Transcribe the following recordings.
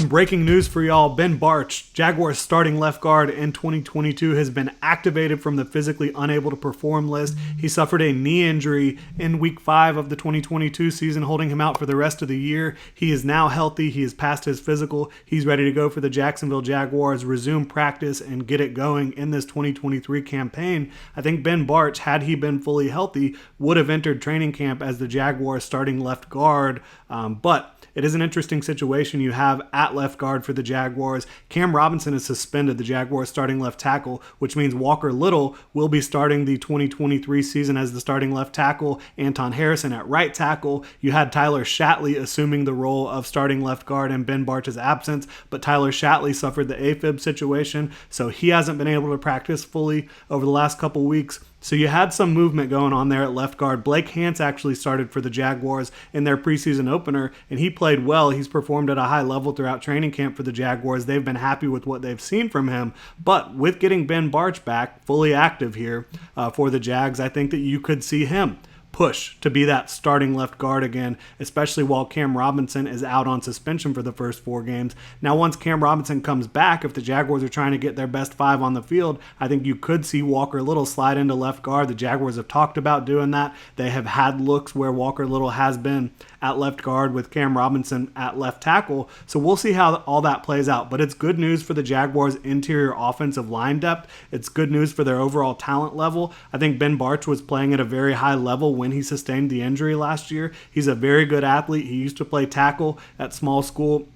Some breaking news for y'all. Ben Bartch, Jaguars starting left guard in 2022, has been activated from the physically unable to perform list. He suffered a knee injury in week 5 of the 2022 season, holding him out for the rest of the year. He is now healthy. He has passed his physical. He's ready to go for the Jacksonville Jaguars, resume practice, and get it going in this 2023 campaign. I think Ben Bartch, had he been fully healthy, would have entered training camp as the Jaguars starting left guard, but it is an interesting situation you have at left guard for the Jaguars. Cam Robinson is suspended, the Jaguars starting left tackle, which means Walker Little will be starting the 2023 season as the starting left tackle. Anton Harrison at right tackle. You had Tyler Shatley assuming the role of starting left guard in Ben Bartch's absence, but Tyler Shatley suffered the AFib situation, so he hasn't been able to practice fully over the last couple weeks. So you had some movement going on there at left guard. Blake Hance actually started for the Jaguars in their preseason opener, and he played well. He's performed at a high level throughout training camp for the Jaguars. They've been happy with what they've seen from him. But with getting Ben Bartch back, fully active here for the Jags, I think that you could see him push to be that starting left guard again, especially while Cam Robinson is out on suspension for the first 4 games. Now, once Cam Robinson comes back, if the Jaguars are trying to get their best 5 on the field, I think you could see Walker Little slide into left guard. The Jaguars have talked about doing that. They have had looks where Walker Little has been at left guard with Cam Robinson at left tackle. So we'll see how all that plays out. But it's good news for the Jaguars' interior offensive line depth. It's good news for their overall talent level. I think Ben Bartch was playing at a very high level when he sustained the injury last year. He's a very good athlete. He used to play tackle at small school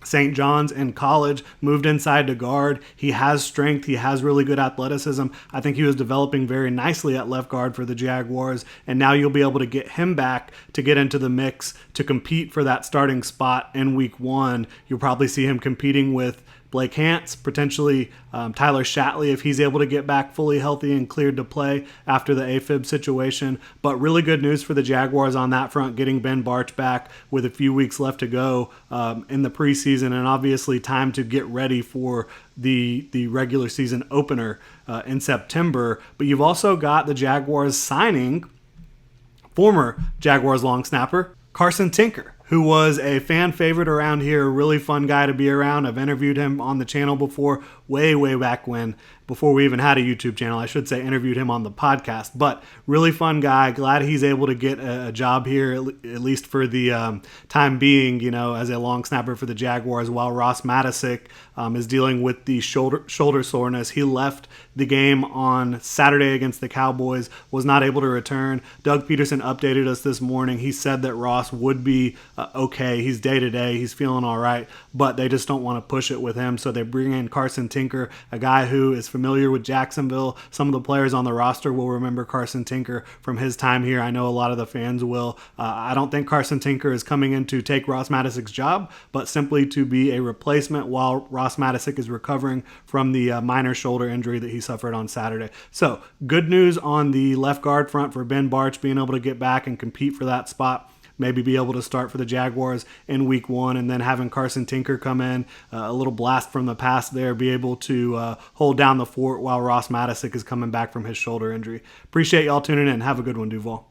St. John's in college, moved inside to guard. He has strength. He has really good athleticism. I think he was developing very nicely at left guard for the Jaguars, and now you'll be able to get him back to get into the mix to compete for that starting spot in week 1. You'll probably see him competing with Blake Hance, potentially Tyler Shatley if he's able to get back fully healthy and cleared to play after the AFib situation. But really good news for the Jaguars on that front, getting Ben Bartch back with a few weeks left to go in the preseason, and obviously time to get ready for the regular season opener in September. But you've also got the Jaguars signing former Jaguars long snapper Carson Tinker, who was a fan favorite around here, a really fun guy to be around. I've interviewed him on the channel before, way back when, before we even had a YouTube channel. I should say interviewed him on the podcast, but really fun guy. Glad he's able to get a job here, at least for the time being, as a long snapper for the Jaguars, while Ross Matiscik is dealing with the shoulder soreness. He left the game on Saturday against the Cowboys, was not able to return. Doug Peterson updated us this morning. He said that Ross would be okay. He's day-to-day. He's feeling all right, but they just don't want to push it with him, so they bring in Carson Tinker, a guy who is familiar with Jacksonville. Some of the players on the roster will remember Carson Tinker from his time here. I know a lot of the fans will. I don't think Carson Tinker is coming in to take Ross Matiscik's job, but simply to be a replacement while Ross Matiscik is recovering from the minor shoulder injury that he suffered on Saturday. So good news on the left guard front for Ben Bartch being able to get back and compete for that spot. Maybe be able to start for the Jaguars in week 1, and then having Carson Tinker come in, a little blast from the past there, be able to hold down the fort while Ross Matiscik is coming back from his shoulder injury. Appreciate y'all tuning in. Have a good one, Duval.